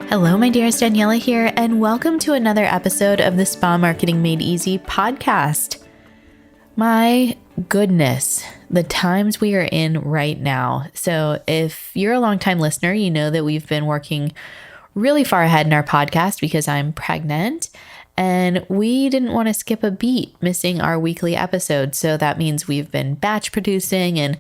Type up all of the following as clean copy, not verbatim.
Hello, my dearest Daniela here, and welcome to another episode of the Spa Marketing Made Easy podcast. My goodness, the times we are in right now. So if you're a longtime listener, you know that we've been working really far ahead in our podcast because I'm pregnant and we didn't want to skip a beat missing our weekly episode. So that means we've been batch producing and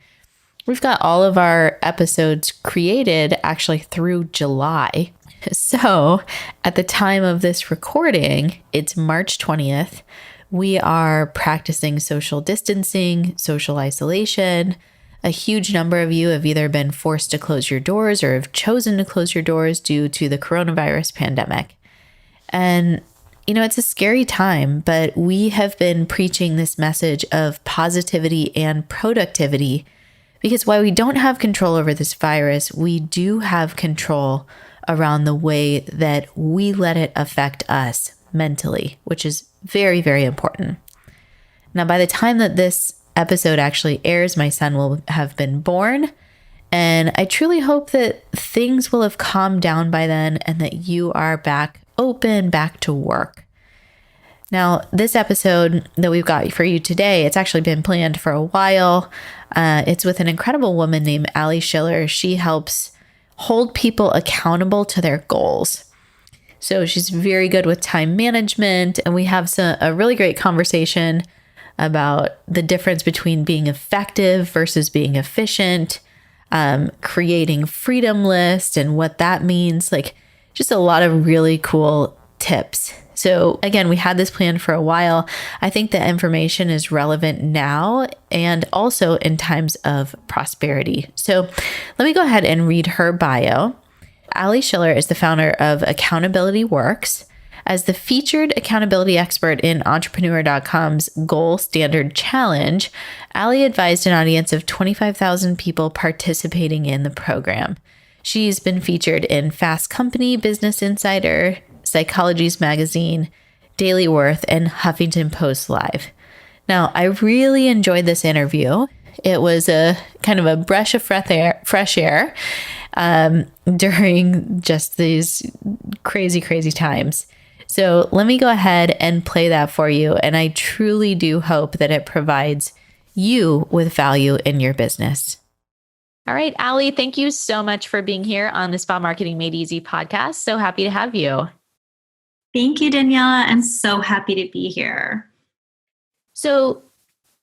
we've got all of our episodes created actually through July. So at the time of this recording, it's March 20th. We are practicing social distancing, social isolation. A huge number of you have either been forced to close your doors or have chosen to close your doors due to the coronavirus pandemic. And, it's a scary time, but we have been preaching this message of positivity and productivity because while we don't have control over this virus, we do have control around the way that we let it affect us mentally, which is very, very important. Now, by the time that this episode actually airs, my son will have been born, and I truly hope that things will have calmed down by then and that you are back open, back to work. Now, this episode that we've got for you today, it's actually been planned for a while. It's with an incredible woman named Ali Schiller. She helps hold people accountable to their goals. So she's very good with time management, and we have a really great conversation about the difference between being effective versus being efficient, creating freedom list and what that means, like just a lot of really cool tips. So again, we had this planned for a while. I think the information is relevant now and also in times of prosperity. So let me go ahead and read her bio. Ali Schiller is the founder of Accountability Works. As the featured accountability expert in Entrepreneur.com's Goal Standard Challenge, Ali advised an audience of 25,000 people participating in the program. She's been featured in Fast Company, Business Insider, Psychology's Magazine, Daily Worth, and Huffington Post Live. Now, I really enjoyed this interview. It was a kind of a breath of fresh air during just these crazy, crazy times. So let me go ahead and play that for you. And I truly do hope that it provides you with value in your business. All right, Ali, thank you so much for being here on the Spa Marketing Made Easy podcast. So happy to have you. Thank you, Daniela. I'm so happy to be here. So,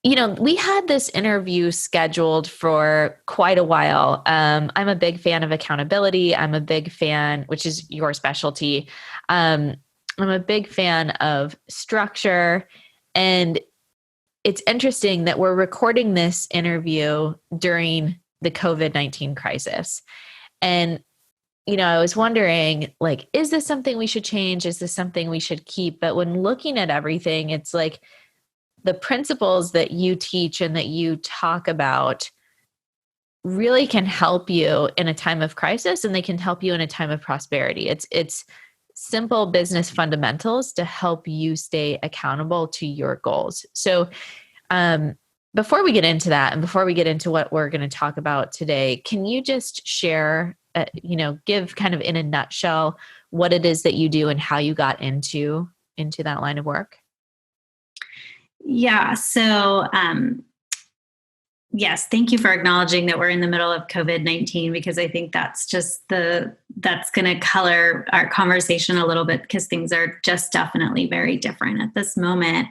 we had this interview scheduled for quite a while. I'm a big fan of accountability. I'm a big fan, which is your specialty. I'm a big fan of structure. And it's interesting that we're recording this interview during the COVID-19 crisis. And I was wondering, is this something we should change? Is this something we should keep? But when looking at everything, it's like the principles that you teach and that you talk about really can help you in a time of crisis, and they can help you in a time of prosperity. It's simple business fundamentals to help you stay accountable to your goals. So, before we get into that and before we get into what we're going to talk about today, can you just share give kind of in a nutshell what it is that you do and how you got into that line of work? Yeah. So, yes, thank you for acknowledging that we're in the middle of COVID-19, because I think that's going to color our conversation a little bit, because things are just definitely very different at this moment.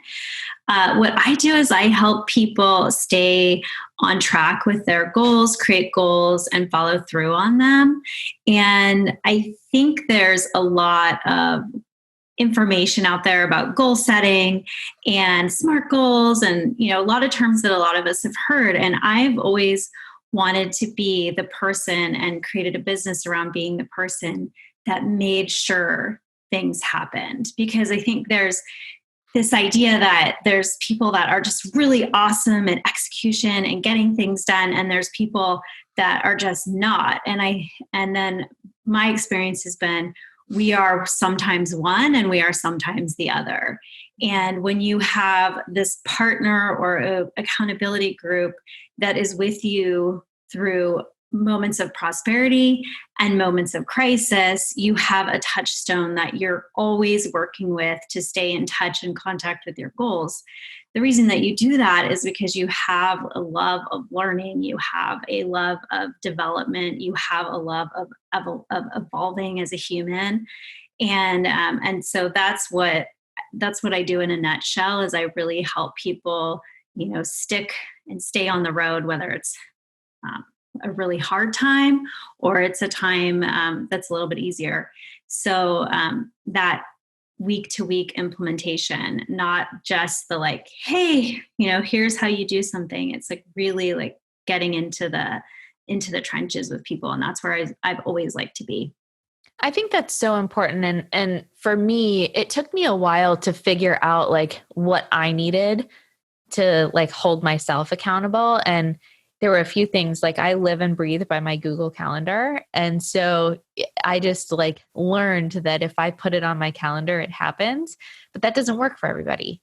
What I do is I help people stay on track with their goals, create goals, and follow through on them. And I think there's a lot of information out there about goal setting and SMART goals and, a lot of terms that a lot of us have heard. And I've always wanted to be the person and created a business around being the person that made sure things happened. Because I think there's this idea that there's people that are just really awesome at execution and getting things done, and there's people that are just not. And then my experience has been, we are sometimes one and we are sometimes the other. And when you have this partner or a accountability group that is with you through moments of prosperity and moments of crisis, you have a touchstone that you're always working with to stay in touch and contact with your goals. The reason that you do that is because you have a love of learning, you have a love of development, you have a love of evolving as a human. And so that's what I do in a nutshell, is I really help people, stick and stay on the road, whether it's a really hard time or it's a time that's a little bit easier. So that week to week implementation, not just the like, hey, here's how you do something. It's like really like getting into the trenches with people. And that's where I've always liked to be. I think that's so important. And for me, it took me a while to figure out like what I needed to like hold myself accountable. And there were a few things, like I live and breathe by my Google Calendar. And so I just like learned that if I put it on my calendar, it happens, but that doesn't work for everybody.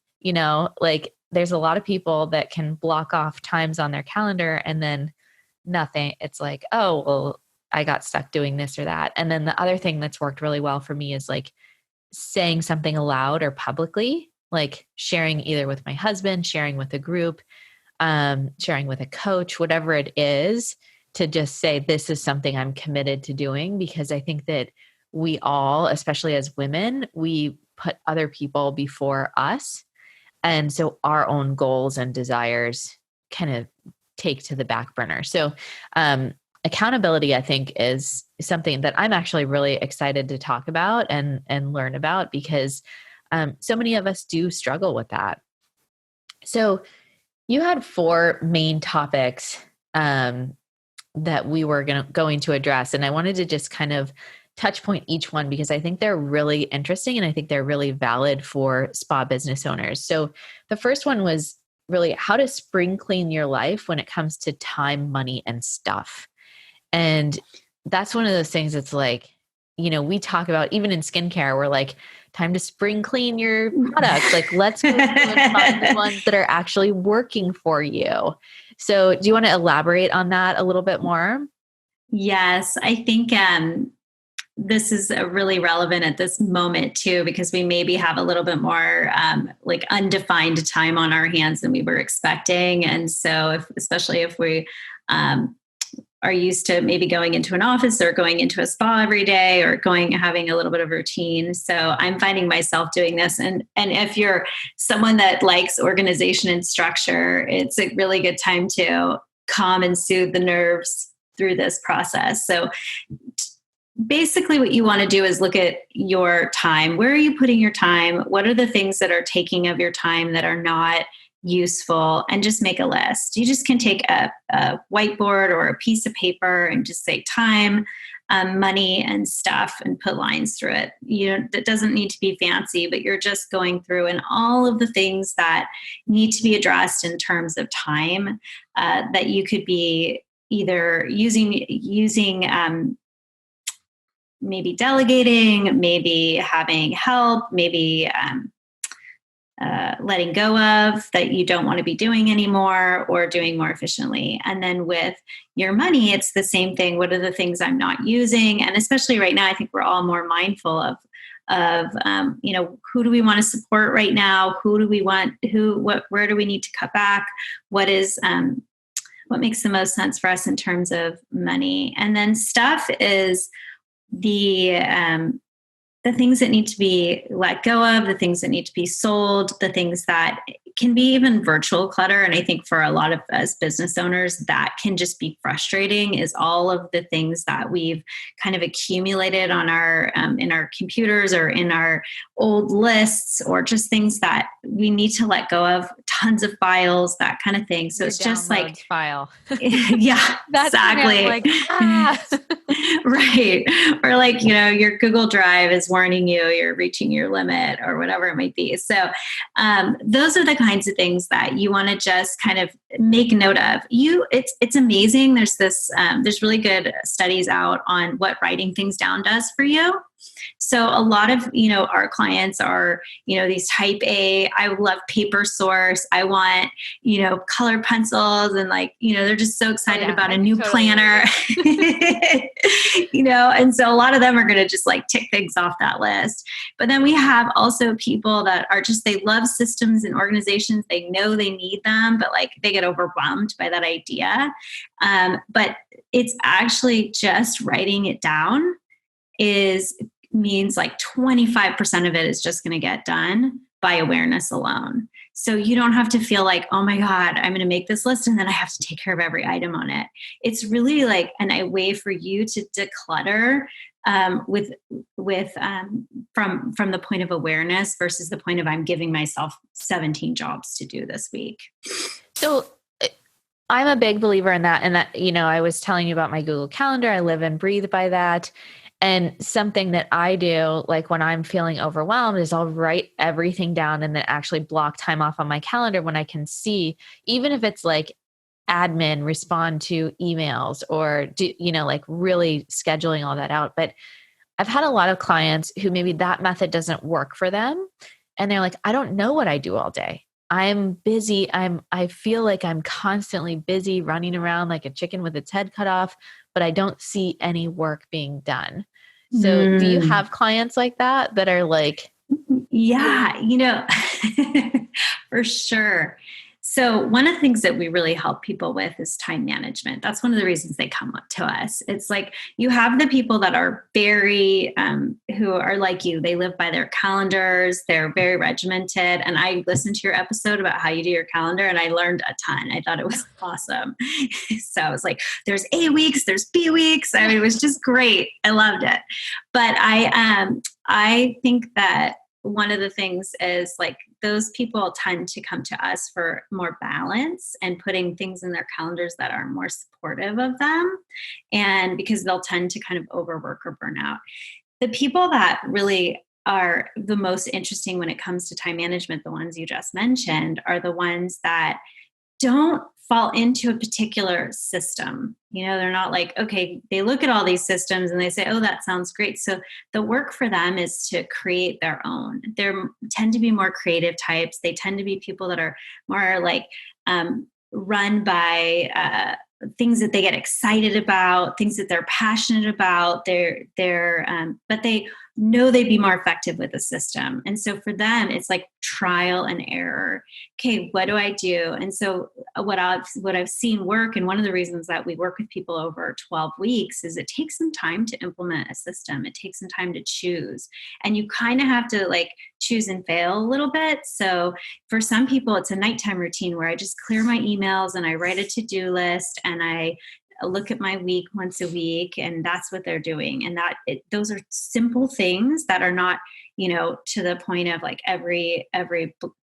Like there's a lot of people that can block off times on their calendar and then nothing. It's like, oh, well, I got stuck doing this or that. And then the other thing that's worked really well for me is like saying something aloud or publicly, like sharing either with my husband, sharing with a group, sharing with a coach, whatever it is, to just say, this is something I'm committed to doing. Because I think that we all, especially as women, we put other people before us. And so our own goals and desires kind of take to the back burner. So accountability, I think, is something that I'm actually really excited to talk about and learn about, because so many of us do struggle with that. So you had 4 main topics that we were going to address. And I wanted to just kind of touch point each one, because I think they're really interesting and I think they're really valid for spa business owners. So the first one was really how to spring clean your life when it comes to time, money, and stuff. And that's one of those things that's like, we talk about even in skincare, we're like, time to spring clean your products. Like, let's go through and find the ones that are actually working for you. So do you want to elaborate on that a little bit more? Yes, I think this is really relevant at this moment too, because we maybe have a little bit more like undefined time on our hands than we were expecting. And so especially if we are used to maybe going into an office or going into a spa every day or having a little bit of routine. So I'm finding myself doing this. And if you're someone that likes organization and structure, it's a really good time to calm and soothe the nerves through this process. So basically what you want to do is look at your time. Where are you putting your time? What are the things that are taking of your time that are not useful? And just make a list. You just can take a whiteboard or a piece of paper and just say time, money, and stuff, and put lines through it. That doesn't need to be fancy, but you're just going through and all of the things that need to be addressed in terms of time that you could be either using maybe delegating, maybe having help, maybe letting go of that you don't want to be doing anymore, or doing more efficiently. And then with your money, it's the same thing. What are the things I'm not using? And especially right now, I think we're all more mindful of who do we want to support right now? Who do we want? Where do we need to cut back? What makes the most sense for us in terms of money? And then stuff is the things that need to be let go of, the things that need to be sold, the things that can be even virtual clutter. And I think for a lot of us business owners, that can just be frustrating, is all of the things that we've kind of accumulated on our in our computers or in our old lists, or just things that we need to let go of, tons of files, that kind of thing. So Your it's just like file. Yeah, That's exactly. Like, ah. Right. Or like, your Google Drive is warning you're reaching your limit or whatever it might be. So those are the kinds of things that you want to just kind of make note of. It's amazing. There's really good studies out on what writing things down does for you. So a lot of, our clients are, these type A, I love paper source. I want, color pencils and they're just so excited about a new planner, and so a lot of them are going to just tick things off that list. But then we have also people that are just, they love systems and organizations. They know they need them, but they get overwhelmed by that idea. But it's actually just writing it down means 25% of it is just going to get done by awareness alone. So you don't have to feel oh my God, I'm going to make this list and then I have to take care of every item on it. It's really a way for you to declutter from the point of awareness versus the point of I'm giving myself 17 jobs to do this week. So I'm a big believer in that. And that, I was telling you about my Google Calendar. I live and breathe by that. And something that I do, when I'm feeling overwhelmed, is I'll write everything down and then actually block time off on my calendar when I can see, even if it's admin, respond to emails or do, really scheduling all that out. But I've had a lot of clients who maybe that method doesn't work for them. And they're I don't know what I do all day. I'm busy. I feel like I'm constantly busy running around like a chicken with its head cut off, but I don't see any work being done. So do you have clients like that are yeah, for sure. So one of the things that we really help people with is time management. That's one of the reasons they come up to us. It's you have the people that are very, who are like you, they live by their calendars, they're very regimented. And I listened to your episode about how you do your calendar and I learned a ton. I thought it was awesome. So I was there's A weeks, there's B weeks. I mean, it was just great. I loved it. But I think that one of the things is those people tend to come to us for more balance and putting things in their calendars that are more supportive of them. And because they'll tend to kind of overwork or burn out. The people that really are the most interesting when it comes to time management, the ones you just mentioned, are the ones that don't fall into a particular system. They're not okay, they look at all these systems and they say, oh, that sounds great. So the work for them is to create their own. They tend to be more creative types. They tend to be people that are more run by things that they get excited about, things that they're passionate about. But they know they'd be more effective with the system. And so for them, it's trial and error. Okay, what do I do? And so what I've seen work, and one of the reasons that we work with people over 12 weeks is it takes some time to implement a system. It takes some time to choose. And you kind of have to choose and fail a little bit. So for some people, it's a nighttime routine where I just clear my emails and I write a to-do list and I look at my week once a week, and that's what they're doing. And those are simple things that are not, to the point of every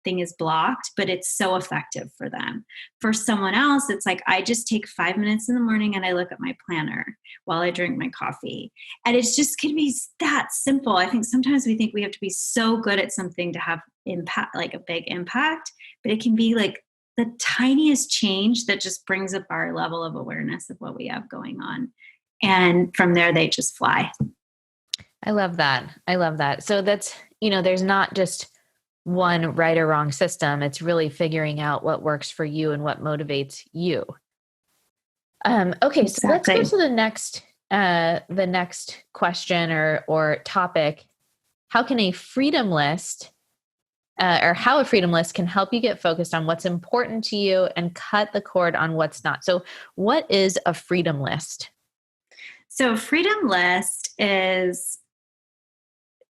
thing is blocked, but it's so effective for them. For someone else, it's I just take 5 minutes in the morning and I look at my planner while I drink my coffee. And it's just can be that simple. I think sometimes we think we have to be so good at something to have impact, a big impact, but it can be the tiniest change that just brings up our level of awareness of what we have going on. And from there, they just fly. I love that. So that's, there's not just one right or wrong system. It's really figuring out what works for you and what motivates you. Okay. Exactly. So let's go to the next question or topic. How can a freedom list how a freedom list can help you get focused on what's important to you and cut the cord on what's not? So what is a freedom list? So a freedom list is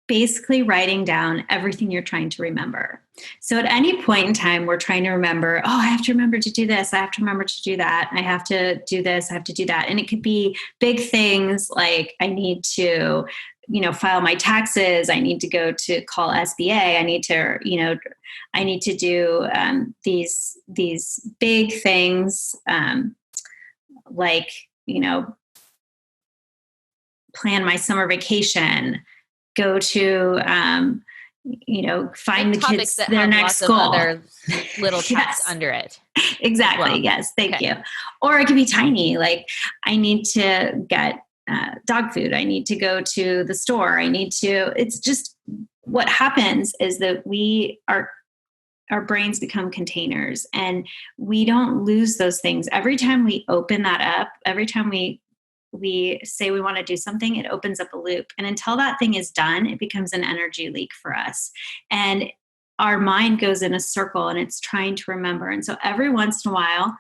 basically writing down everything you're trying to remember. So at any point in time, we're trying to remember, I have to remember to do this. I have to remember to do that. I have to do this. I have to do that. And it could be big things like I need to file my taxes. I need to go to call SBA. I need to do these big things, plan my summer vacation, go to find the topics kids that their have next lots goal. of other little tasks Yes. under it. Exactly. Well. Yes. Thank Okay. you. Or it could be tiny. Like, I need to get dog food. I need to go to the store. It's just, what happens is that our brains become containers, and we don't lose those things. Every time we open that up, every time we say we want to do something, it opens up a loop. And until that thing is done, it becomes an energy leak for us. And our mind goes in a circle and it's trying to remember. And so every once in a while,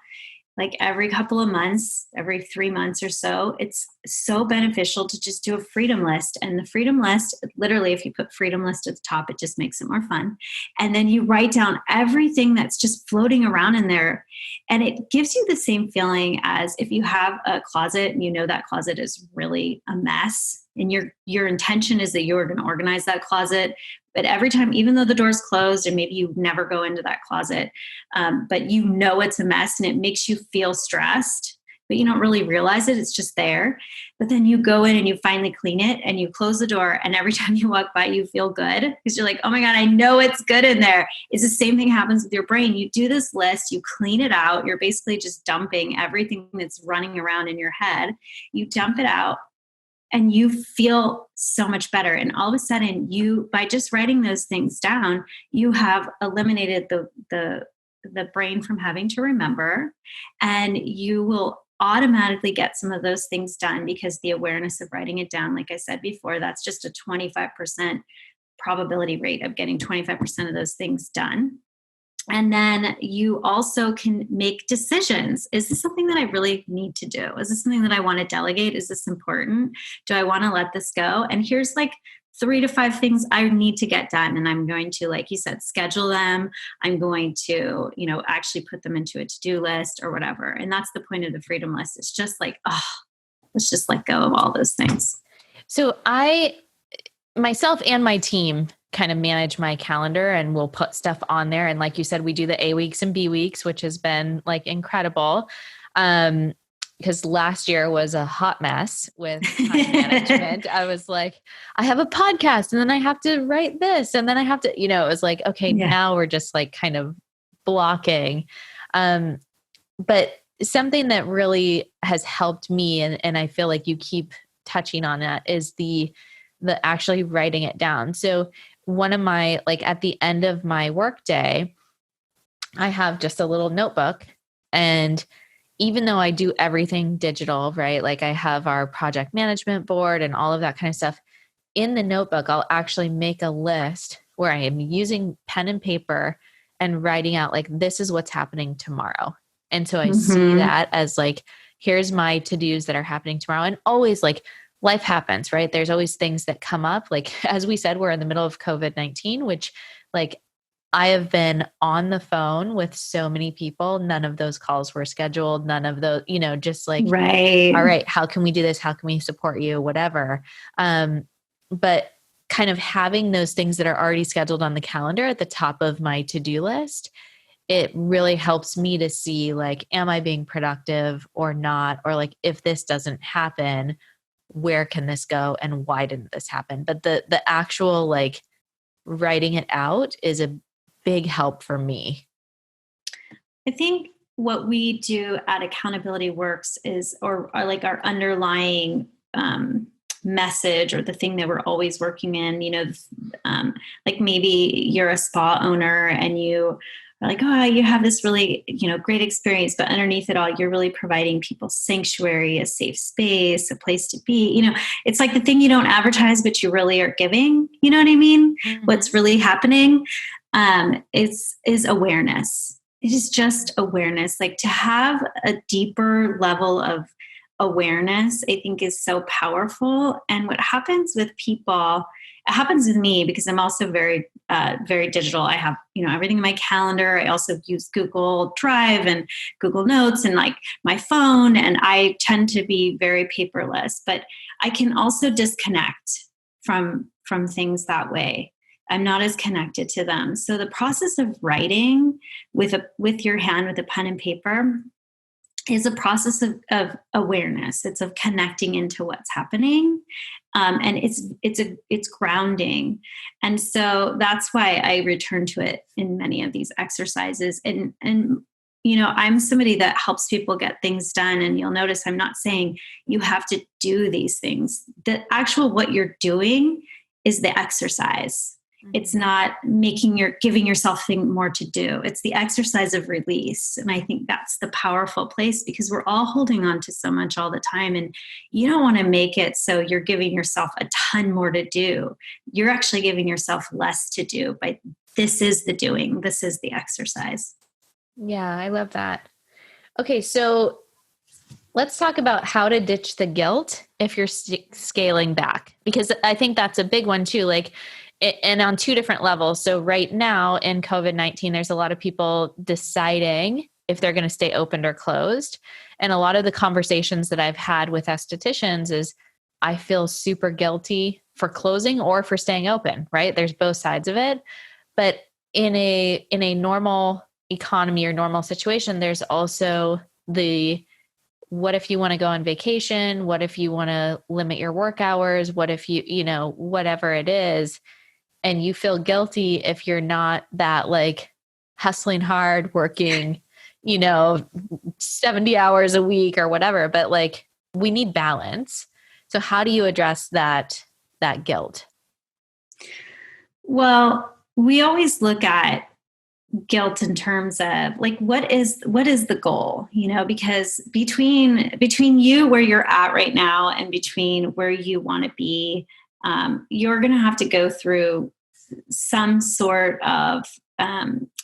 like every couple of months, every 3 months or so, it's so beneficial to just do a freedom list. And the freedom list, literally, if you put freedom list at the top, it just makes it more fun. And then you write down everything that's just floating around in there. And it gives you the same feeling as if you have a closet and that closet is really a mess. And your intention is that you're going to organize that closet. But every time, even though the door's closed and maybe you never go into that closet, but it's a mess and it makes you feel stressed, but you don't really realize it. It's just there. But then you go in and you finally clean it and you close the door. And every time you walk by, you feel good because you're like, oh my God, I know it's good in there. It's the same thing happens with your brain. You do this list, you clean it out. You're basically just dumping everything that's running around in your head. You dump it out. And you feel so much better. And all of a sudden, by just writing those things down, you have eliminated the brain from having to remember, and you will automatically get some of those things done because the awareness of writing it down, like I said before, that's just a 25% probability rate of getting 25% of those things done. And then you also can make decisions. Is this something that I really need to do? Is this something that I want to delegate? Is this important? Do I want to let this go? And here's like 3 to 5 things I need to get done. And I'm going to, like you said, schedule them. I'm going to, actually put them into a to-do list or whatever. And that's the point of the freedom list. It's just like, let's just let go of all those things. So myself and my team kind of manage my calendar, and we'll put stuff on there. And like you said, we do the A weeks and B weeks, which has been like incredible. Because last year was a hot mess with time management. I was like, I have a podcast and then I have to write this. And then I have to, it was like, okay, Now we're just like kind of blocking. But something that really has helped me, and I feel like you keep touching on that, is the actually writing it down. So one of my, like at the end of my workday, I have just a little notebook, and even though I do everything digital, right? Like I have our project management board and all of that kind of stuff in the notebook, I'll actually make a list where I am using pen and paper and writing out like, this is what's happening tomorrow. And so I see that as like, here's my to-dos that are happening tomorrow. And always like, life happens, right? There's always things that come up. Like, as we said, we're in the middle of COVID-19, which like I have been on the phone with so many people. None of those calls were scheduled. None of those, just like, right. All right, how can we do this? How can we support you? Whatever. But kind of having those things that are already scheduled on the calendar at the top of my to-do list, it really helps me to see like, am I being productive or not? Or like, if this doesn't happen, where can this go and why didn't this happen? But the actual like writing it out is a big help for me. I think what we do at Accountability Works is, or like our underlying message, or the thing that we're always working in, like maybe you're a spa owner and you like, oh, you have this really, great experience, but underneath it all, you're really providing people sanctuary, a safe space, a place to be. It's like the thing you don't advertise, but you really are giving. You know what I mean? Mm-hmm. What's really happening is awareness. It is just awareness. Like, to have a deeper level of awareness, I think, is so powerful. And what happens with people, it happens with me because I'm also very, very digital. I have, everything in my calendar. I also use Google Drive and Google Notes and like my phone. And I tend to be very paperless, but I can also disconnect from things that way. I'm not as connected to them. So the process of writing with your hand, with a pen and paper, is a process of awareness. It's of connecting into what's happening. And it's grounding. And so that's why I return to it in many of these exercises. And I'm somebody that helps people get things done. And you'll notice I'm not saying you have to do these things. The actual what you're doing is the exercise. It's not giving yourself thing more to do. It's the exercise of release. And I think that's the powerful place, because we're all holding on to so much all the time. And you don't want to make it so you're giving yourself a ton more to do. You're actually giving yourself less to do. But this is the doing. This is the exercise. Yeah, I love that. Okay, so let's talk about how to ditch the guilt if you're scaling back, because I think that's a big one too. Like, and on two different levels. So right now in COVID-19, there's a lot of people deciding if they're going to stay open or closed. And a lot of the conversations that I've had with estheticians is, I feel super guilty for closing or for staying open, right? There's both sides of it. But in a normal economy or normal situation, there's also what if you want to go on vacation? What if you want to limit your work hours? What if whatever it is, and you feel guilty if you're not that like hustling hard, working, 70 hours a week or whatever, but like we need balance. So how do you address that guilt? Well, we always look at guilt in terms of like, what is the goal, because between you where you're at right now and between where you want to be, you're going to have to go through some sort of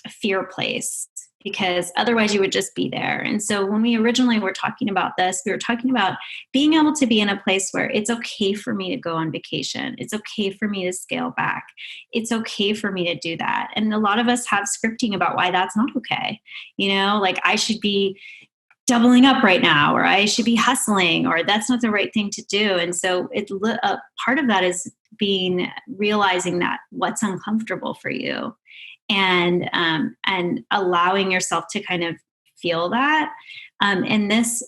fear place, because otherwise you would just be there. And so when we originally were talking about this, we were talking about being able to be in a place where it's okay for me to go on vacation. It's okay for me to scale back. It's okay for me to do that. And a lot of us have scripting about why that's not okay. Like I should be doubling up right now, or I should be hustling, or that's not the right thing to do. And so part of that is realizing that what's uncomfortable for you, and allowing yourself to kind of feel that in this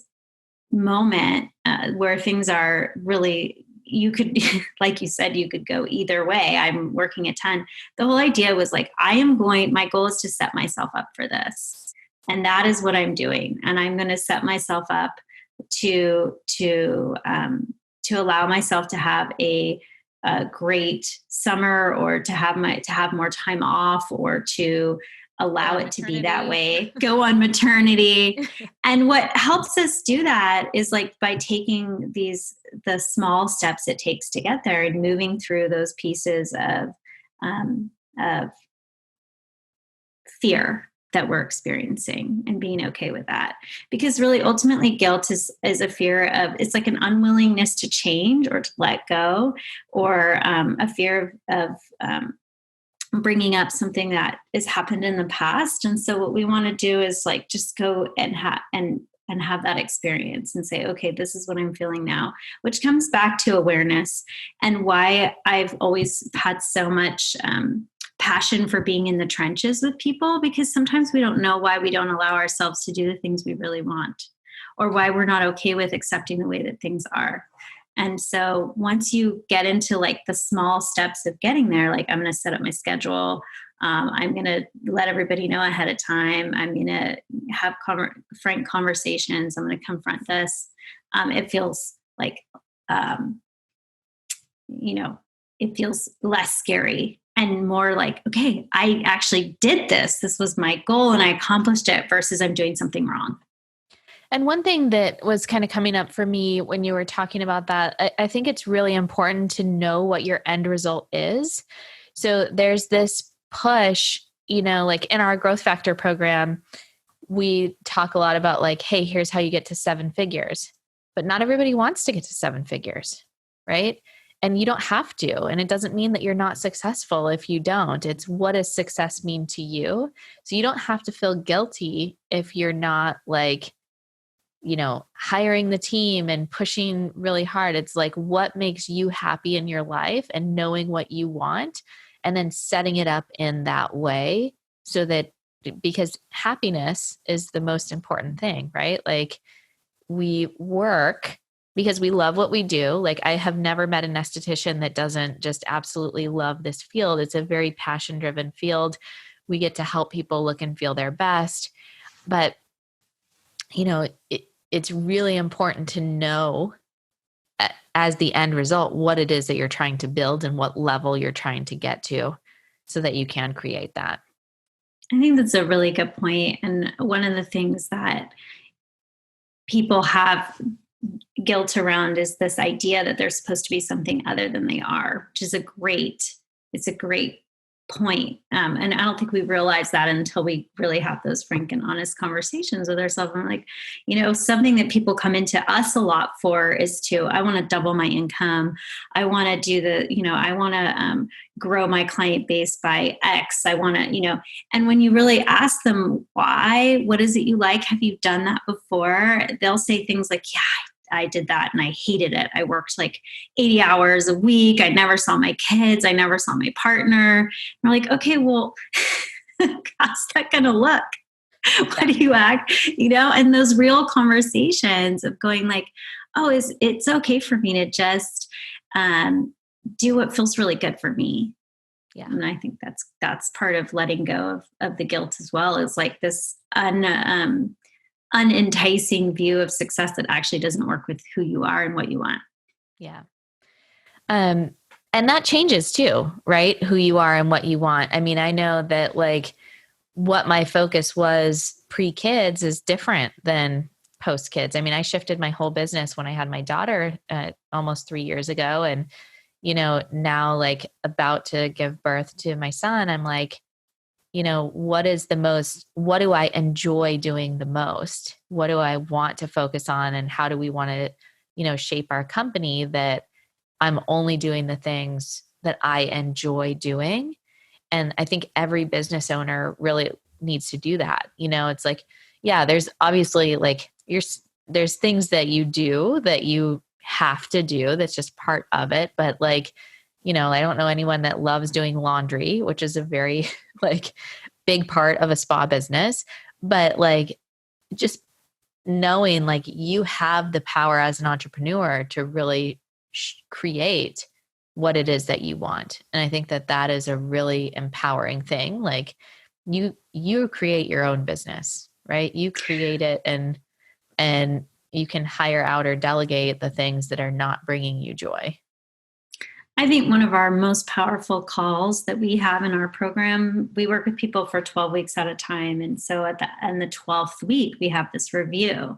moment where things are really, you could, like you said, you could go either way. I'm working a ton. The whole idea was like, my goal is to set myself up for this. And that is what I'm doing. And I'm going to set myself up to allow myself to have a great summer, or to have more time off, or to allow it to be that way, go on maternity. And what helps us do that is like by taking the small steps it takes to get there, and moving through those pieces of fear that we're experiencing, and being okay with that. Because really, ultimately, guilt is a fear of, it's like an unwillingness to change or to let go, or a fear of bringing up something that has happened in the past. And so what we want to do is like just go and have that experience and say, okay, this is what I'm feeling now, which comes back to awareness, and why I've always had so much passion for being in the trenches with people, because sometimes we don't know why we don't allow ourselves to do the things we really want, or why we're not okay with accepting the way that things are. And so once you get into like the small steps of getting there, like I'm going to set up my schedule. I'm going to let everybody know ahead of time. I'm going to have frank conversations. I'm going to confront this. It feels like, it feels less scary and more like, okay, I actually did this. This was my goal and I accomplished it, versus I'm doing something wrong. And one thing that was kind of coming up for me when you were talking about that, I think it's really important to know what your end result is. So there's this push, like in our growth factor program, we talk a lot about like, hey, here's how you get to 7 figures, but not everybody wants to get to 7 figures, right? And you don't have to. And it doesn't mean that you're not successful if you don't. It's what does success mean to you? So you don't have to feel guilty if you're not like, hiring the team and pushing really hard. It's like what makes you happy in your life, and knowing what you want, and then setting it up in that way, so that, because happiness is the most important thing, right? Like we work because we love what we do. Like, I have never met an esthetician that doesn't just absolutely love this field. It's a very passion-driven field. We get to help people look and feel their best. But, it's really important to know as the end result what it is that you're trying to build and what level you're trying to get to so that you can create that. I think that's a really good point. And one of the things that people have guilt around is this idea that they're supposed to be something other than they are, which is it's a great point. And I don't think we realize that until we really have those frank and honest conversations with ourselves. And like, something that people come into us a lot for is I want to double my income. I want to I want to grow my client base by X. I want to, and when you really ask them why, what is it you like? Have you done that before? They'll say things like, yeah, I did that and I hated it. I worked like 80 hours a week. I never saw my kids. I never saw my partner. And we're like, okay, well, how's that going to look? What do you act? And those real conversations of going like, oh, it's okay for me to just do what feels really good for me. Yeah. And I think that's part of letting go of the guilt as well, is like this unenticing view of success that actually doesn't work with who you are and what you want. Yeah. And that changes too, right? Who you are and what you want. I mean, I know that like what my focus was pre-kids is different than post-kids. I mean, I shifted my whole business when I had my daughter almost 3 years ago. And, now like about to give birth to my son, I'm like, what do I enjoy doing the most? What do I want to focus on? And how do we want to, shape our company that I'm only doing the things that I enjoy doing? And I think every business owner really needs to do that. It's like, yeah, there's obviously like there's things that you do that you have to do. That's just part of it. But like, I don't know anyone that loves doing laundry, which is a very like big part of a spa business. But like, just knowing like you have the power as an entrepreneur to really create what it is that you want. And I think that is a really empowering thing. Like you create your own business, right? You create it and you can hire out or delegate the things that are not bringing you joy. I think one of our most powerful calls that we have in our program, we work with people for 12 weeks at a time. And so at the 12th week, we have this review.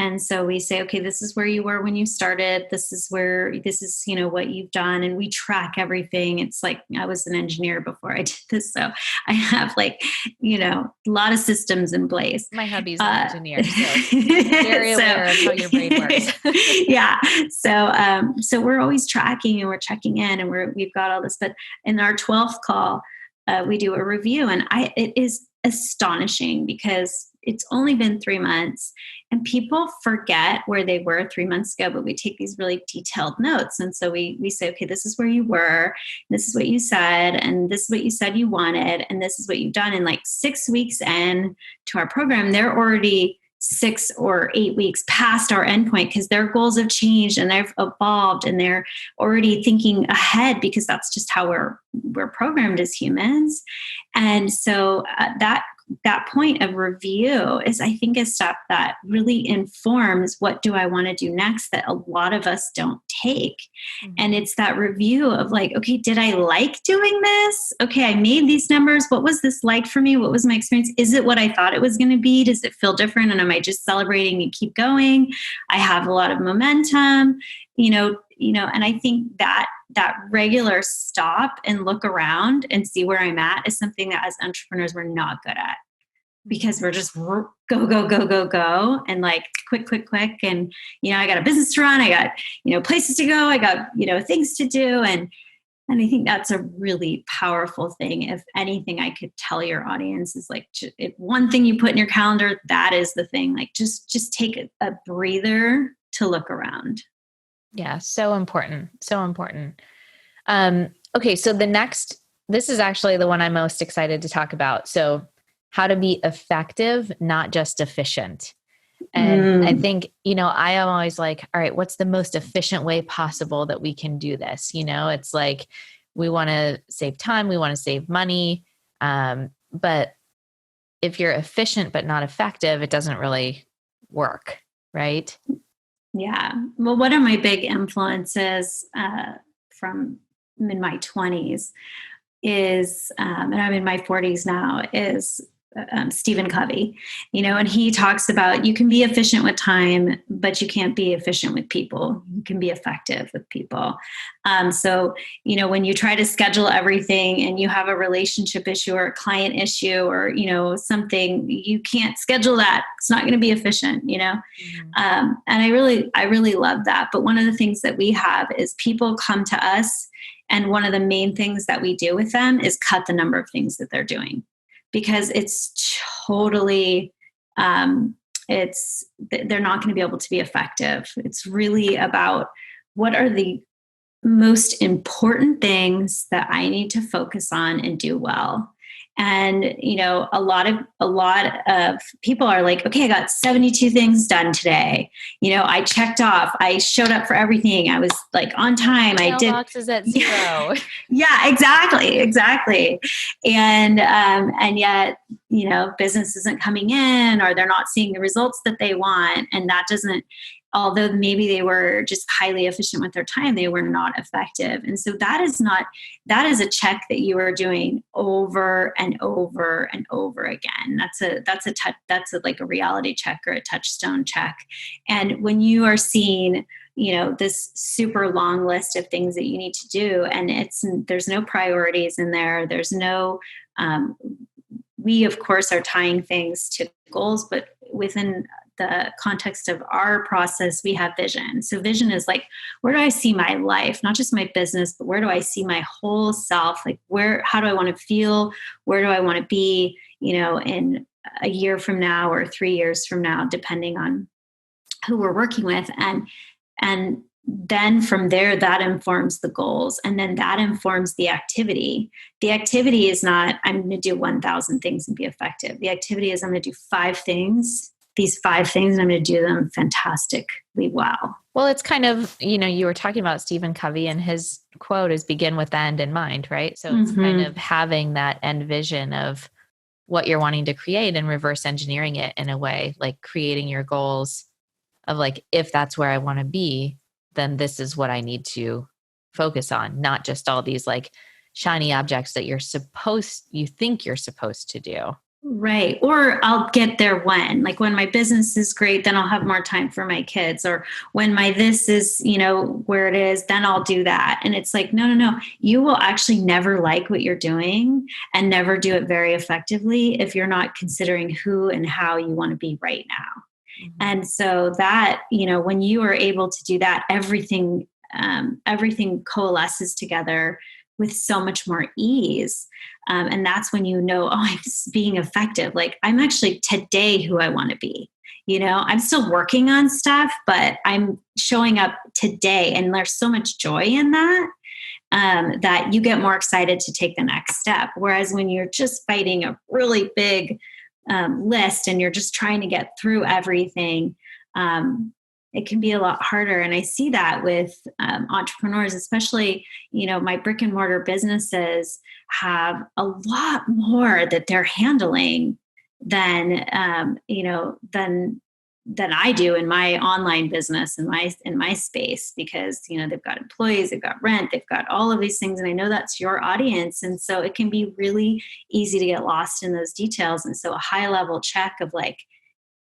And so we say, okay, this is where you were when you started. This is what you've done. And we track everything. It's like, I was an engineer before I did this. So I have like, a lot of systems in place. My hubby's an engineer, so very aware of how your brain works. Yeah. So we're always tracking and we're checking in and we've got all this, but in our 12th call, we do a review, and it is astonishing because it's only been 3 months and people forget where they were 3 months ago, but we take these really detailed notes. And so we say, okay, this is where you were, this is what you said, and this is what you said you wanted, and this is what you've done. And like 6 weeks in to our program, they're already 6 or 8 weeks past our endpoint because their goals have changed and they've evolved and they're already thinking ahead because that's just how we're programmed as humans. And so that point of review is, I think, a step that really informs what do I want to do next that a lot of us don't take. Mm-hmm. And it's that review of like, okay, did I like doing this? Okay, I made these numbers. What was this like for me? What was my experience? Is it what I thought it was going to be? Does it feel different? And am I just celebrating and keep going? I have a lot of momentum, and I think that regular stop and look around and see where I'm at is something that as entrepreneurs, we're not good at, because we're just go, go, go, go, go. And like quick. And, I got a business to run. I got, places to go. I got, things to do. And I think that's a really powerful thing. If anything, I could tell your audience is like, if one thing you put in your calendar, that is the thing. Like just take a breather to look around. Yeah. So important. So important. Okay. So this is actually the one I'm most excited to talk about. So how to be effective, not just efficient. And I think, I am always like, all right, what's the most efficient way possible that we can do this? It's like, we want to save time, we want to save money. But if you're efficient but not effective, it doesn't really work, right? Yeah. Well, one of my big influences from in my 20s is, and I'm in my 40s now, is Stephen Covey, and he talks about you can be efficient with time, but you can't be efficient with people. You can be effective with people. So, when you try to schedule everything and you have a relationship issue or a client issue or, something, you can't schedule that. It's not going to be efficient, Mm-hmm. And I really love that. But one of the things that we have is people come to us, and one of the main things that we do with them is cut the number of things that they're doing, because it's totally, they're not going to be able to be effective. It's really about what are the most important things that I need to focus on and do well. And, a lot of people are like, okay, I got 72 things done today. I checked off, I showed up for everything. I was like on time. I did. Mailboxes at zero. Yeah, exactly. And yet, business isn't coming in, or they're not seeing the results that they want. And that doesn't, although maybe they were just highly efficient with their time, they were not effective. And so that is a check that you are doing over and over and over again. That's like a reality check or a touchstone check. And when you are seeing, this super long list of things that you need to do, and there's no priorities in there. There's no, we of course are tying things to goals, but within the context of our process, we have vision. So vision is like, where do I see my life? Not just my business, but where do I see my whole self? Like how do I want to feel? Where do I want to be, in a year from now or 3 years from now, depending on who we're working with. And then from there, that informs the goals. And then that informs the activity. The activity is not, I'm going to do 1,000 things and be effective. The activity is, I'm going to do 5 things, these 5 things, and I'm going to do them fantastically well. Well, it's kind of, you were talking about Stephen Covey, and his quote is begin with the end in mind, right? So it's kind of having that end vision of what you're wanting to create and reverse engineering it in a way, like creating your goals of like, if that's where I want to be, then this is what I need to focus on, not just all these like shiny objects that you think you're supposed to do. Right. Or I'll get there when my business is great, then I'll have more time for my kids. Or when my this is, where it is, then I'll do that. And it's like, no. You will actually never like what you're doing and never do it very effectively if you're not considering who and how you want to be right now. Mm-hmm. And so that, when you are able to do that, everything coalesces together with so much more ease. And that's when I'm being effective. Like, I'm actually today who I want to be. I'm still working on stuff, but I'm showing up today. And there's so much joy in that, that you get more excited to take the next step. Whereas when you're just fighting a really big list and you're just trying to get through everything, it can be a lot harder. And I see that with entrepreneurs, especially, my brick and mortar businesses have a lot more that they're handling than I do in my online business, in my space, because, they've got employees, they've got rent, they've got all of these things. And I know that's your audience. And so it can be really easy to get lost in those details. And so a high level check of like,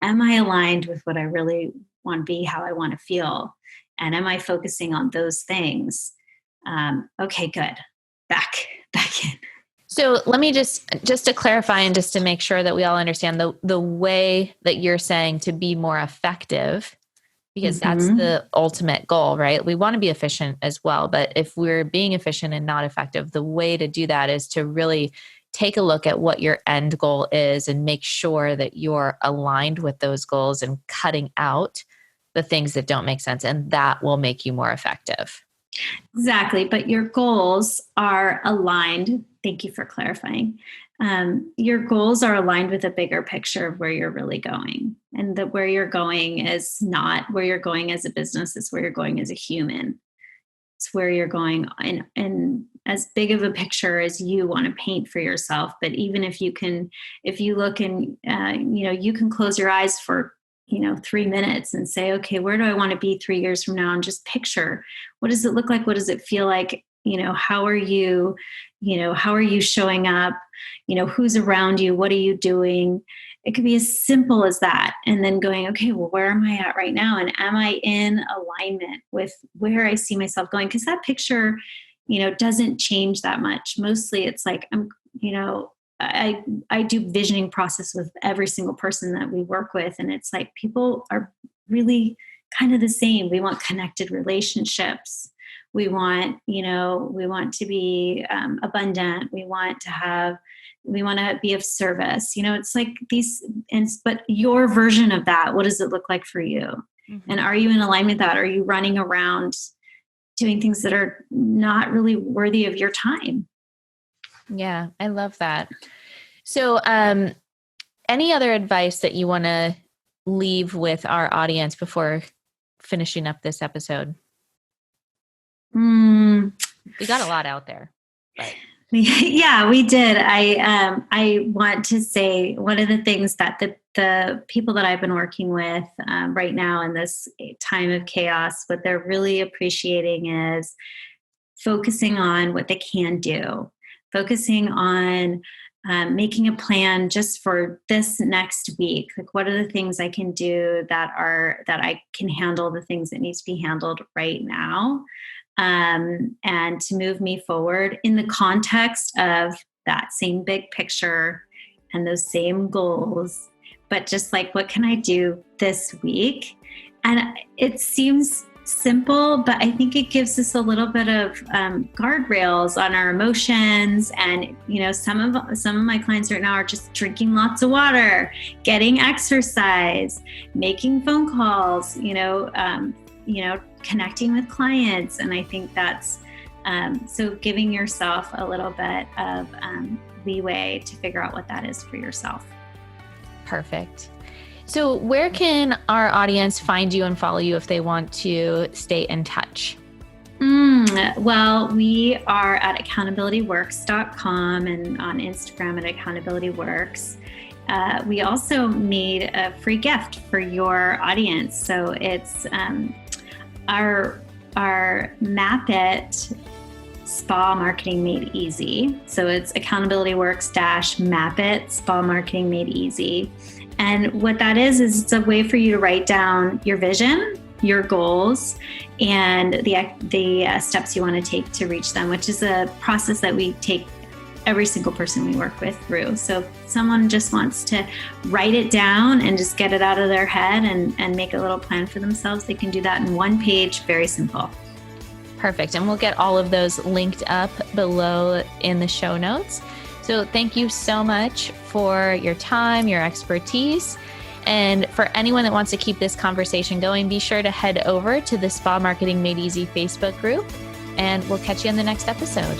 am I aligned with what I really want to be, how I want to feel? And am I focusing on those things? Okay, good. Back in. So let me just to clarify and just to make sure that we all understand the way that you're saying to be more effective, because that's the ultimate goal, right? We want to be efficient as well. But if we're being efficient and not effective, the way to do that is to really take a look at what your end goal is and make sure that you're aligned with those goals and cutting out the things that don't make sense. And that will make you more effective. Exactly. But your goals are aligned. Thank you for clarifying. your goals are aligned with a bigger picture of where you're really going. And that where you're going is not where you're going as a business, it's where you're going as a human. It's where you're going in as big of a picture as you want to paint for yourself. But even if you look and, you can close your eyes for, 3 minutes and say, okay, where do I want to be 3 years from now? And just picture, what does it look like? What does it feel like? How are you, how are you showing up? Who's around you? What are you doing? It could be as simple as that. And then going, okay, well, where am I at right now? And am I in alignment with where I see myself going? Because that picture, doesn't change that much. Mostly it's like, I do visioning process with every single person that we work with. And it's like, people are really kind of the same. We want connected relationships. We want to be abundant. We want to be of service. It's like but your version of that, what does it look like for you? Mm-hmm. And are you in alignment with that? Are you running around doing things that are not really worthy of your time? Yeah, I love that. So, any other advice that you want to leave with our audience before finishing up this episode? We got a lot out there. But. Yeah, we did. I want to say one of the things that the people that I've been working with right now in this time of chaos, what they're really appreciating is focusing on what they can do, focusing on making a plan just for this next week. Like, what are the things I can do that I can handle the things that needs to be handled right now? And to move me forward in the context of that same big picture and those same goals, but just like, what can I do this week? And it seems simple, but I think it gives us a little bit of guardrails on our emotions. And some of my clients right now are just drinking lots of water, getting exercise, making phone calls, connecting with clients. And I think that's so giving yourself a little bit of leeway to figure out what that is for yourself. Perfect. So where can our audience find you and follow you if they want to stay in touch? Well, we are at accountabilityworks.com and on Instagram at accountabilityworks. We also made a free gift for your audience. So it's our Map It Spa Marketing Made Easy. So it's accountabilityworks -Map It Spa Marketing Made Easy. And what that is it's a way for you to write down your vision, your goals, and the steps you want to take to reach them, which is a process that we take every single person we work with through. So if someone just wants to write it down and just get it out of their head and make a little plan for themselves, they can do that in one page, very simple. Perfect. And we'll get all of those linked up below in the show notes. So thank you so much for your time, your expertise. And for anyone that wants to keep this conversation going, be sure to head over to the Spa Marketing Made Easy Facebook group, and we'll catch you in the next episode.